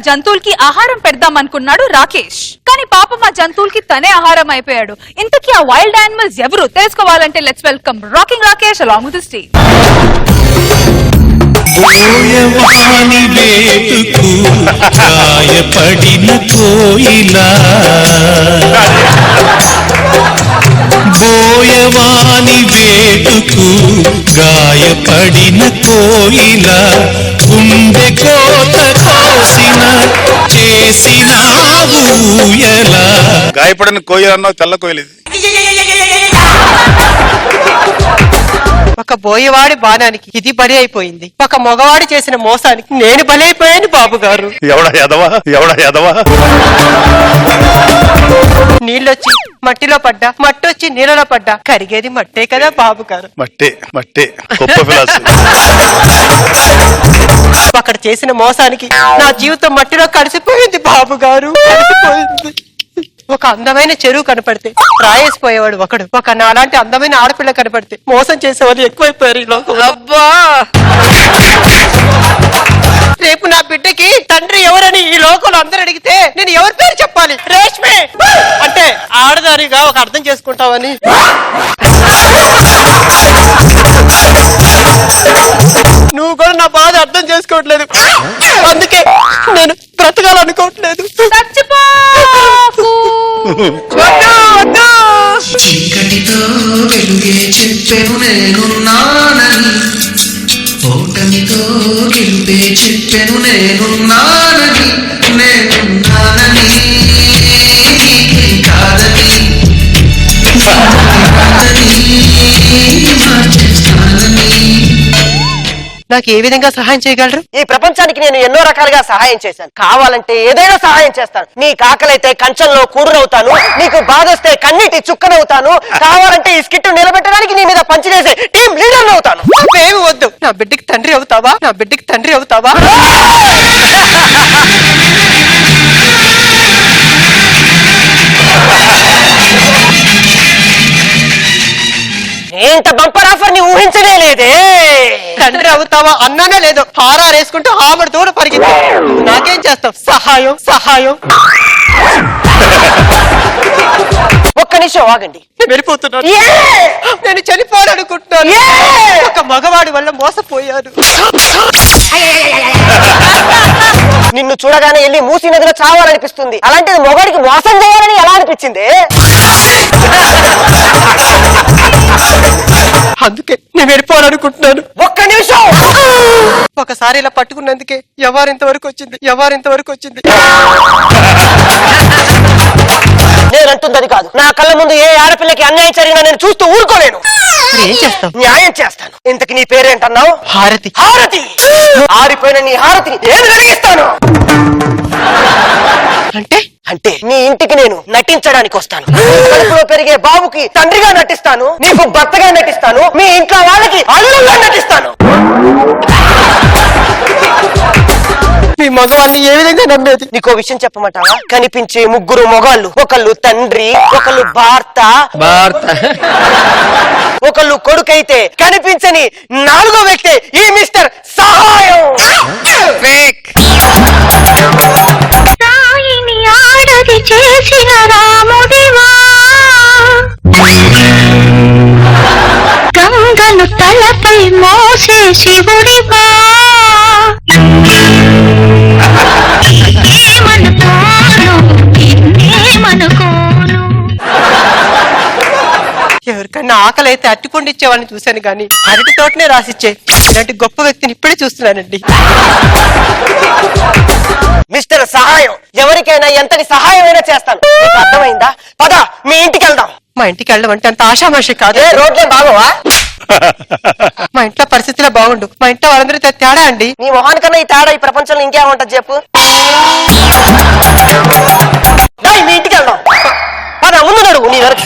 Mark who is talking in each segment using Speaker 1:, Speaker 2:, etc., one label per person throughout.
Speaker 1: జంతువులకి ఆహారం పెడదాం అనుకున్నాడు రాకేష్. కానీ పాపం ఆ జంతువులకి తనే ఆహారం అయిపోయాడు. ఇంతకీ ఆ వైల్డ్ యానిమల్స్ ఎవరు తెలుసుకోవాలంటే let's welcome rocking Rakesh along with the stage.
Speaker 2: బోయవాని వేటుకు గాయపడిన కోయిలా, బోయవాని వేటుకు గాయపడిన కోయిలా, గుండె కోత కోసిన చేసిన ఊయలా.
Speaker 3: గాయపడిన కోయిల అన్నావు, తెల్ల కోయిల ఇది.
Speaker 4: ఒక బోయవాడి బాణానికి ఇది బలి అయిపోయింది. ఒక మగవాడి చేసిన మోసానికి నేను బలి అయిపోయాను బాబు గారు.
Speaker 3: ఎవడా ఎదవా
Speaker 4: నీళ్ళొచ్చి మట్టిలో పడ్డా, మట్టి వచ్చి నీళ్ళలో పడ్డా కరిగేది మట్టే కదా బాబు గారు.
Speaker 3: మట్టే గొప్ప ఫిలాసఫీ.
Speaker 4: అక్కడ చేసిన మోసానికి నా జీవితం మట్టిలో కలిసిపోయింది బాబు గారు, కలిసిపోయింది. ఒక అందమైన చెరువు కనపడితే రాయేసిపోయేవాడు ఒకడు, ఒక నాలాంటి అందమైన ఆడపిల్ల కనపడితే మోసం చేసేవాళ్ళు ఎక్కువైపోయారు ఈ లోకంలో.
Speaker 1: అబ్బా,
Speaker 4: రేపు నా బిడ్డకి తండ్రి ఎవరని ఈ లోకంలో అందరూ అడిగితే నేను ఎవరి పేరు చెప్పాలి? రేష్మే అంటే ఆడదానిగా ఒక అర్థం చేసుకుంటావని. నువ్వు కూడా నా బాధ అర్థం చేసుకోవట్లేదు, అందుకే నేను బ్రతకాలనుకోవట్లేదు.
Speaker 2: చీకటితో వెలుగే చెప్పెను నేనున్నానని, ఓటమితో గెలుపే చెప్పెను నేనున్నానని, నేనున్నానని కాదని
Speaker 4: నాకు ఏ విధంగా సహాయం చేయగలరు?
Speaker 5: ఈ ప్రపంచానికి నేను ఎన్నో రకాలుగా సహాయం చేశాను. కావాలంటే ఏదైనా సహాయం చేస్తాను. నీ కాకలైతే కంచంలో కూడునవుతాను, నీకు బాధ వస్తే కన్నీటి చుక్కనవుతాను, కావాలంటే ఈ స్కిట్ నిలబెట్టడానికి నీ మీద పంచివేసే టీం లీడర్ అవుతాను.
Speaker 4: ఏమి వద్దు, నా బిడ్డకి తండ్రి అవుతావా? నా బిడ్డకి తండ్రి అవుతావా?
Speaker 5: ఇంత బంపర్ ఆఫర్ ని ఊహించనే లేదే.
Speaker 4: తండ్రి అవుతావా అన్నానే లేదు, హారాలు వేసుకుంటూ ఆమెడు దూడ పరిగింది. నాకేం చేస్తావు? సహాయం సహాయం.
Speaker 5: ఒక్క నిమిషం ఆగండి,
Speaker 4: వెళ్ళిపోతున్నాను. నేను చనిపోవాలనుకుంటున్నాను. ఒక మగవాడి వల్ల మోసపోయాను.
Speaker 5: నిన్ను చూడగానే వెళ్ళి మూసీ నదిలో చావాలనిపిస్తుంది, అలాంటిది మొగాడికి మోసం చేయాలని ఎలా అనిపించింది?
Speaker 4: అందుకే నేను వెళ్ళిపోవాలనుకుంటున్నాను.
Speaker 5: ఒక్క నిమిషం.
Speaker 4: ఒకసారి ఇలా పట్టుకున్నందుకే ఎవరింతవరకు వచ్చింది.
Speaker 5: నేనంటుందని కాదు, నా కళ్ళ ముందు ఏ ఆడపిల్లకి అన్యాయం జరిగినా నేను చూస్తూ ఊరుకోలేను.
Speaker 4: ఏం చేస్తావు?
Speaker 5: న్యాయం చేస్తాను. ఇంతకి నీ పేరేంటన్నావు?
Speaker 4: హారతి.
Speaker 5: హారతి. ఆరిపోయిన నీ హారతిని నేను వెలిగిస్తాను. అంటే నీ ఇంటికి నేను నటించడానికి వస్తాను. కడుపులో పెరిగే బాబుకి తండ్రిగా నటిస్తాను, నీకు భర్తగా నటిస్తాను, మీ ఇంట్లో వాళ్ళకి అల్లుగా నటిస్తాను.
Speaker 4: మీ మగవాళ్ళని ఏ విధంగా నమ్మేది?
Speaker 5: నీకో విషయం చెప్పమంటావా? కనిపించే ముగ్గురు మొగాళ్ళు, ఒకళ్ళు తండ్రి, ఒకళ్ళు భర్త, ఒకళ్ళు కొడుకైతే కనిపించని నాలుగో వ్యక్తి ఈ మిస్టర్ సహాయం.
Speaker 6: ఆడది చేసిన రాముడివా, గంగను తలపై మోసే శివుడివా,
Speaker 4: ఎవరికన్నా ఆకలి అయితే అట్టిపండు ఇచ్చేవాళ్ళని చూశాను గాని అరటి తోటనే రాసిచ్చే ఇలాంటి గొప్ప వ్యక్తిని ఇప్పుడే చూస్తున్నానండి.
Speaker 5: మిస్టర్ సహాయం, ఎవరికైనా ఎంతటి సహాయమైనా చేస్తాను. నీకు అర్థమైందా? పద మీ ఇంటికి వెళ్దాం.
Speaker 4: మా ఇంటికి వెళ్ళడం అంటే అంత ఆషామాషి కాదు.
Speaker 5: రోడ్లే బాగోవా?
Speaker 4: మా ఇంట్లో పరిస్థితిలో బాగుండు, మా ఇంట్లో వాళ్ళందరూ తేడా అండి.
Speaker 5: నీ మొహానికన్నా ఈ తేడా ఈ ప్రపంచంలో ఇంకేముంటది చెప్పు. మీ ఇంటికి వెళ్దాం. పద ముందు నడువు నీ వరకు.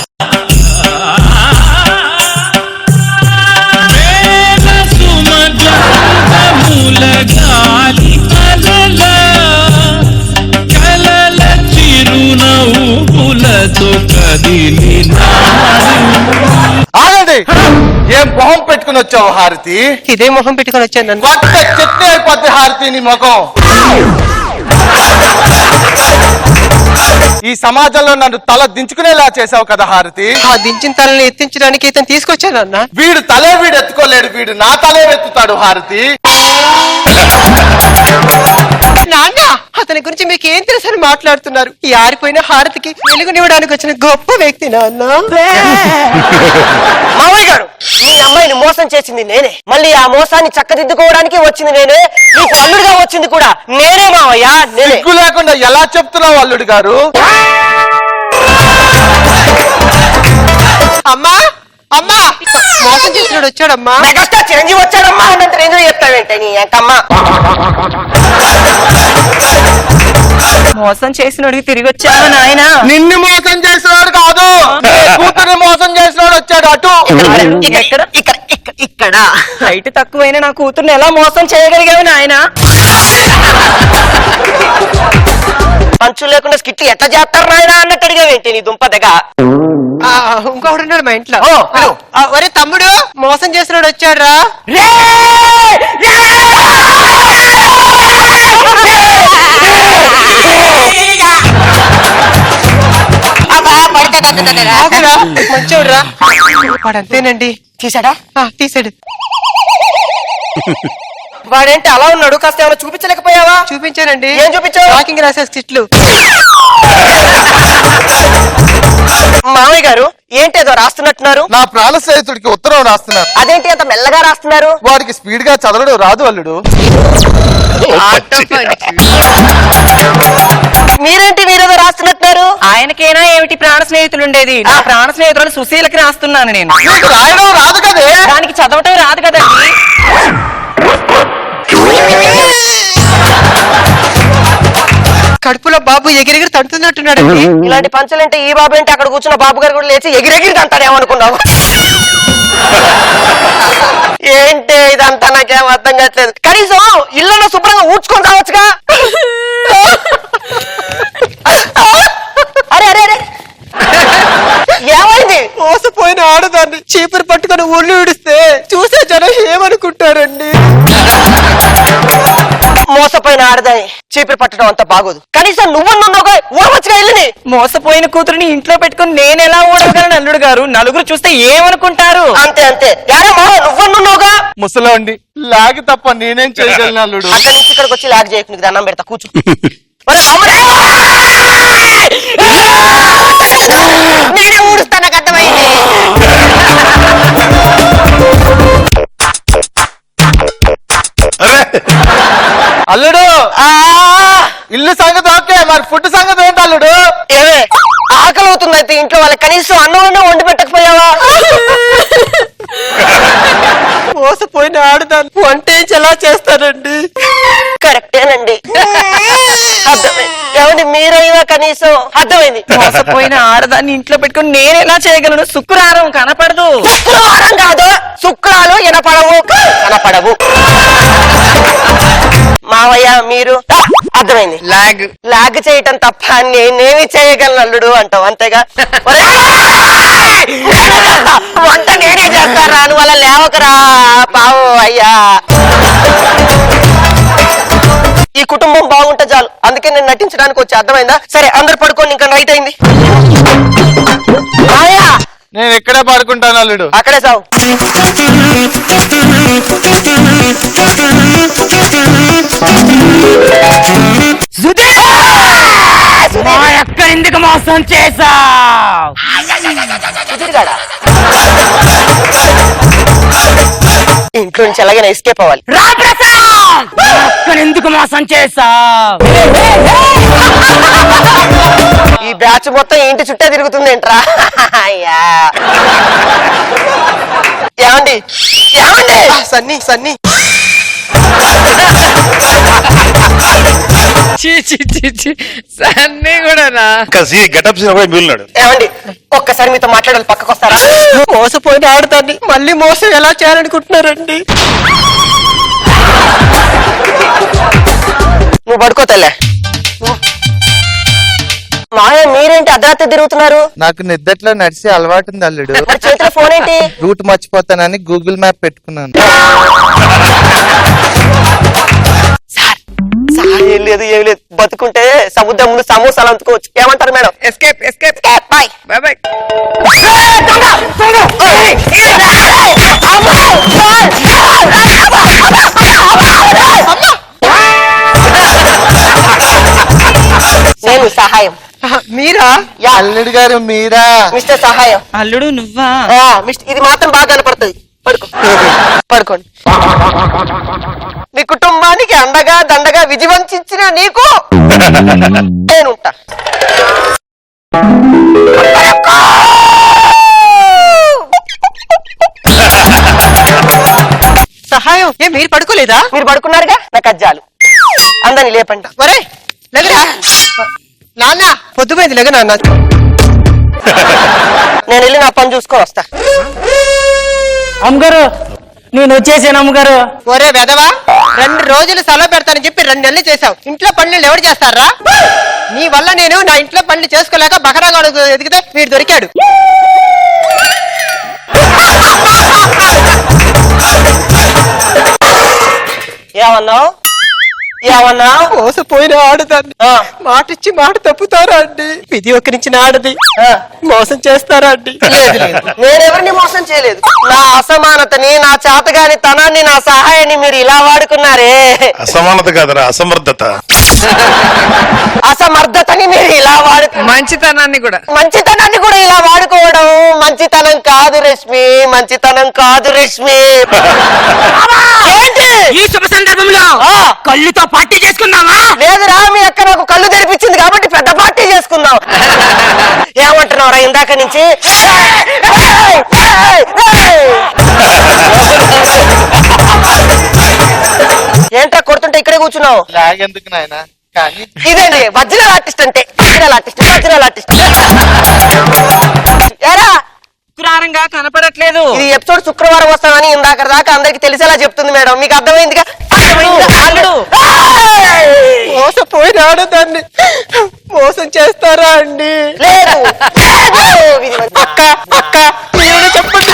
Speaker 7: ఆగండి, ఏం మొహం పెట్టుకుని వచ్చావు హారతి?
Speaker 4: ఇదే మొహం పెట్టుకుని వచ్చాను.
Speaker 7: చెట్టు అయిపోద్ది హారతి నీ ముఖం. ఈ సమాజంలో నన్ను తల దించుకునేలా చేసావు కదా హారతి.
Speaker 4: ఆ దించిన తలని ఎత్తించడానికి ఇతను తీసుకొచ్చాను అన్న.
Speaker 7: వీడు ఎత్తుకోలేడు, వీడు నా తలే ఎత్తుతాడు హారతి.
Speaker 4: నాన్న అతని గురించి మీకు ఏం తెలుసు అని మాట్లాడుతున్నారు? ఈ ఆరిపోయిన హారతికి వెలుగునివ్వడానికి వచ్చిన గొప్ప వ్యక్తి నాన్న.
Speaker 5: మావయ్య గారు, మీ అమ్మాయిని మోసం చేసింది నేనే, మళ్ళీ ఆ మోసాన్ని చక్కదిద్దుకోవడానికి వచ్చింది నేనే, నీకు అల్లుడుగా వచ్చింది కూడా నేనే మావయ్య, నేనే.
Speaker 7: సిగ్గు లేకుండా ఎలా చెప్తున్నావు అల్లుడు గారు?
Speaker 4: అమ్మా అమ్మా మోసం చేసినాడు వచ్చాడమ్మా.
Speaker 5: మెగాస్టార్ చిరంజీవి వచ్చాడమ్మా అన్నంత రేంజ్ చెప్తావేంటే నీ అంకమ్మ.
Speaker 8: మోసం చేసినోడికి తిరిగి వచ్చాను నాయన.
Speaker 7: నిన్ను మోసం చేసినాడు కాదు, నీ కూతుర్ని మోసం చేసినాడు వచ్చాడు అటు.
Speaker 8: ఎక్కడ ఇక్కడ హైట్ తక్కువైన నా కూతుర్ని ఎలా మోసం చేయగలిగావు నాయన?
Speaker 5: పంచు లేకుండా స్కిట్ ఎట్లా చేస్తారు నాయన అన్నట్టు అడిగావేంటి నీ దుంపదగా.
Speaker 4: ఇంకొకడు ఉన్నాడు మా ఇంట్లో.
Speaker 5: ఓ, హలో.
Speaker 4: ఒరే తమ్ముడు మోసం చేసినాడు వచ్చాడు రా. మంచోడు రా. వాడు అంతేనండి.
Speaker 5: తీసాడా?
Speaker 4: తీసాడు.
Speaker 5: వాడేంటి అలా ఉన్నాడు? కాస్త ఏమైనా చూపించలేకపోయావా?
Speaker 4: చూపించానండి.
Speaker 5: ఏం చూపించావు?
Speaker 4: వాకింగ్ రాసే స్కిట్లు.
Speaker 5: మామయ్య గారు ఏంటేదో రాస్తున్నట్టున్నారు.
Speaker 7: నా ప్రాణ స్నేహితుడికి ఉత్తరం రాస్తున్నాను.
Speaker 5: అదేంటి అంత మెల్లగా రాస్తున్నారు?
Speaker 7: వాడికి స్పీడ్ గా చదవడం రాదు అల్లుడు.
Speaker 5: మీరేంటి మీరేదో రాస్తున్నట్టున్నారు?
Speaker 8: ఆయనకేనా ఏమిటి ప్రాణ స్నేహితులు ఉండేది? నా ప్రాణ స్నేహితులు సుశీలకి రాస్తున్నాను నేను.
Speaker 7: నీకు రాయడం రాదు కదే.
Speaker 8: దానికి చదవటం రాదు కదండి.
Speaker 4: కడుపులో బాబు ఎగిరెగిరి తంటున్నట్టున్నాడు.
Speaker 5: ఇలాంటి పంచలంటే ఈ బాబు ఏంటి అక్కడ కూర్చున్న బాబు గారు కూడా లేచి ఎగిరెగిరి అంటాడేమనుకున్నావు. ఏంటి ఇదంతా నాకేం అర్థం కావట్లేదు. కనీసం ఇళ్ళను శుభ్రంగా ఊడ్చుకొని రావచ్చుగా. అరే అరే అరే ఏమైంది?
Speaker 4: మోసపోయిన ఆడదాన్ని చీపురు పట్టుకొని ఒళ్ళు విడిస్తే చూసే జనం ఏమనుకుంటారండి?
Speaker 5: మోసపోయిన ఆడదాన్ని చీపురు పట్టడం అంత బాగోదు. కనీసం నువ్వున్నావుగా ఊడవచ్చుగా ఇల్లుని.
Speaker 8: మోసపోయిన కూతురిని ఇంట్లో పెట్టుకుని నేను ఎలా ఊడగలను అల్లుడు గారు? నలుగురు చూస్తే ఏమనుకుంటారు?
Speaker 5: అంతే అంతే. యారే మావ నువ్వున్నావుగా.
Speaker 7: ముసలోండి లాగి తప్ప నేనేం చేయగలను అల్లుడు.
Speaker 5: అక్కడి నుంచి ఇక్కడికి వచ్చి లాగ్ చేయకు, నీకు దండం పెడతా కూర్చో. నేనే ఊడుస్తా, నాకు అర్థమైంది.
Speaker 3: అరే
Speaker 7: అల్లుడు ఇల్లు సంగతి ఓకే, మరి ఫుడ్ సంగతి ఏంటి అల్లుడు?
Speaker 5: ఏమే ఆకలి అవుతుంది అయితే ఇంట్లో వాళ్ళకి కనీసం అన్నం వండి పెట్టకపోయావా?
Speaker 4: మోసపోయిన ఆడదాన్ని వంట ఎలా చేస్తారండి?
Speaker 5: కరెక్టేనండి. అర్థమైంది. ఏమండి మీరైనా కనీసం అర్థమైంది.
Speaker 8: మోసపోయిన ఆడదాన్ని ఇంట్లో పెట్టుకుని నేను ఎలా చేయగలను? శుక్రవారం కనపడదు.
Speaker 5: శుక్రవారం కాదు, శుక్రాలు కనపడవు. మావయ్య మీరు అర్థమైంది. లాగ్ చేయటం తప్ప నేనేమి చేయగలను అల్లుడు అంటావు అంతేగా. వంట నేనే చేస్తారా నువ్వు అలా లేవకరా బావు అయ్యా. ఈ కుటుంబం బాగుంటే చాలు, అందుకే నేను నటించడానికి వచ్చి. అర్థమైందా? సరే అందరు పడుకోండి, ఇంకా నైట్ అయింది. మావయ్య
Speaker 7: నేను ఇక్కడే పడుకుంటాను అల్లుడు.
Speaker 5: అక్కడే సావు.
Speaker 8: ఎందుకు మోసం చేసావ్?
Speaker 5: సుధీర్గాడా ఇంట్లో నుంచి ఎలాగైనా ఎస్కేప్ అవ్వాలి.
Speaker 8: ఎందుకు మోసం చేసావ్?
Speaker 5: ఈ బ్యాచ్ మొత్తం ఇంటి చుట్టే తిరుగుతుంది ఏంట్రా? అయ్యా ఏమండి ఏమండి
Speaker 4: సన్నీ సన్నీ
Speaker 8: సన్నీ కూడానా?
Speaker 3: గెటప్ మిగిలినాడు.
Speaker 5: ఏమండి ఒక్కసారి మీతో మాట్లాడాలి, పక్కకు వస్తారా?
Speaker 4: మోసపోయిన ఆడదాన్ని మళ్ళీ మోసం ఎలా చేయాలనుకుంటున్నారండి?
Speaker 5: నువ్వు పడుకోతలే. మాయ మీరేంటి అర్ధరాత్రి తిరుగుతున్నారు?
Speaker 7: నాకు నిద్దట్లో నడిచి అలవాటు ఉంది అల్లుడు.
Speaker 5: మరి చేతిలో ఫోన్ ఏంటి?
Speaker 7: రూట్ మర్చిపోతానని గూగుల్ మ్యాప్ పెట్టుకున్నాను.
Speaker 5: సహాయం లేదు ఏం లేదు, బతుకుంటే సముద్రం ముందు సమోసాలు అందుకోవచ్చు. ఏమంటారు madam?
Speaker 8: Escape escape
Speaker 5: bye.
Speaker 8: Bye bye.
Speaker 5: నేను సహాయం.
Speaker 4: మీరా?
Speaker 7: అల్లుడు గారు మీరా?
Speaker 5: మిస్టర్ సహాయం.
Speaker 8: అల్లుడు నువ్వా?
Speaker 5: మిస్టర్ ఇది మాత్రం బాగా కనపడుతుంది. పడుకోండి. మీ కుటుంబానికి అండగా దండగా విజయవంచిన నీకు నేనుంటా.
Speaker 4: సహాయం ఏ మీరు పడుకోలేదా?
Speaker 5: మీరు పడుకున్నారుగా, నాకు అజ్జాలు. అందరిని లేపండి.
Speaker 4: మరే లేదురా నాన్న, పొద్దుపోయింది లేక నాన్న.
Speaker 5: నేను వెళ్ళి నా పని చూసుకొని వస్తా.
Speaker 8: అమ్మగారు నేను వచ్చేసాను అమ్మగారు.
Speaker 4: ఒరే వెదవా, 2 రోజులు సెలవు పెడతానని చెప్పి 2 నెలలు చేశావు. ఇంట్లో పనులు ఎవరు చేస్తారా? నీ వల్ల నేను నా ఇంట్లో పనులు చేసుకోలేక బకరాగాడు ఎదిగితే వీడు దొరికాడు.
Speaker 5: ఏమన్నావు? ఏమన్నావు?
Speaker 4: మోసపోయిన ఆడదాన్ని మాటిచ్చి మాట తప్పుతారా అండి? విధి ఒకరించిన ఆడది మోసం చేస్తారా అండి?
Speaker 5: నేనెవరిని మోసం చేయలేదు. నా అసమానతని, నా చేతగాని తనాన్ని, నా సహాయాన్ని మీరు ఇలా వాడుకున్నారే.
Speaker 3: అసమానత కాదరా, అసమర్థత.
Speaker 5: అసమర్థతని మీరు ఇలా
Speaker 8: మంచితనాన్ని కూడా
Speaker 5: ఇలా వాడుకోవడం మంచితనం కాదు రష్మి, మంచితనం కాదు రష్మి. ఏంటి
Speaker 8: ఈ శుభ సందర్భంలో కళ్ళుతో పార్టీ చేసుకుందామా?
Speaker 5: లేదురా, మీ అక్క నాకు కళ్ళు తెరిపించింది కాబట్టి పెద్ద పార్టీ చేసుకుందాం. ఏమంటున్నావురా ఇందాక నుంచి? ఏంట్రా కొడుతుంటే ఇక్కడే కూర్చున్నావు?
Speaker 7: లాగెందుకు నాయన? కానీ
Speaker 5: ఇదేంటి వజ్రాల ఆర్టిస్ట్ అంటే? వజ్రాల ఆర్టిస్ట్ ఏరా,
Speaker 8: శుక్రారంగా కనపడట్లేదు.
Speaker 5: ఇది ఎపిసోడ్ శుక్రవారం వస్తామని ఇందాక దాకా అందరికి తెలిసేలా చెప్తుంది మేడం. మీకు అర్థమైందిగా?
Speaker 4: మోసపోయిన ఆడదాన్ని మోసం చేస్తారా అండి?
Speaker 5: లేదు.
Speaker 4: అక్క అక్క మీరు చెప్పండి.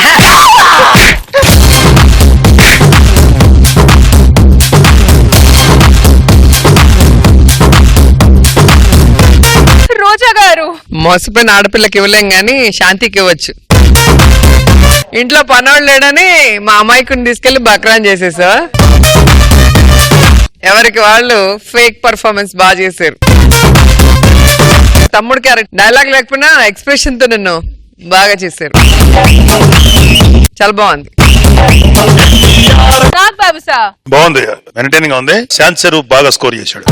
Speaker 1: రోజా గారు,
Speaker 8: మోసపోయిన ఆడపిల్లకి ఇవ్వలేం గాని శాంతికి ఇవ్వచ్చు. ఇంట్లో పనోడు లేడని మా అమ్మాయికుని తీసుకెళ్లి బక్రాన్ చేసేసా. ఎవరికి వాళ్ళు ఫేక్ పర్ఫార్మెన్స్ బాగా చేశారు. తమ్ముడికి డైలాగ్ లేకపోయినా ఎక్స్ప్రెషన్ తో నన్ను బాగా చేశారు. చాలా బాగుంది.
Speaker 1: నాగ్ బాబు సార్
Speaker 3: బాగుంది, ఎంటర్టైనింగ్ గా ఉంది. శాంతి స్వరూప్ బాగా స్కోర్ చేశాడు.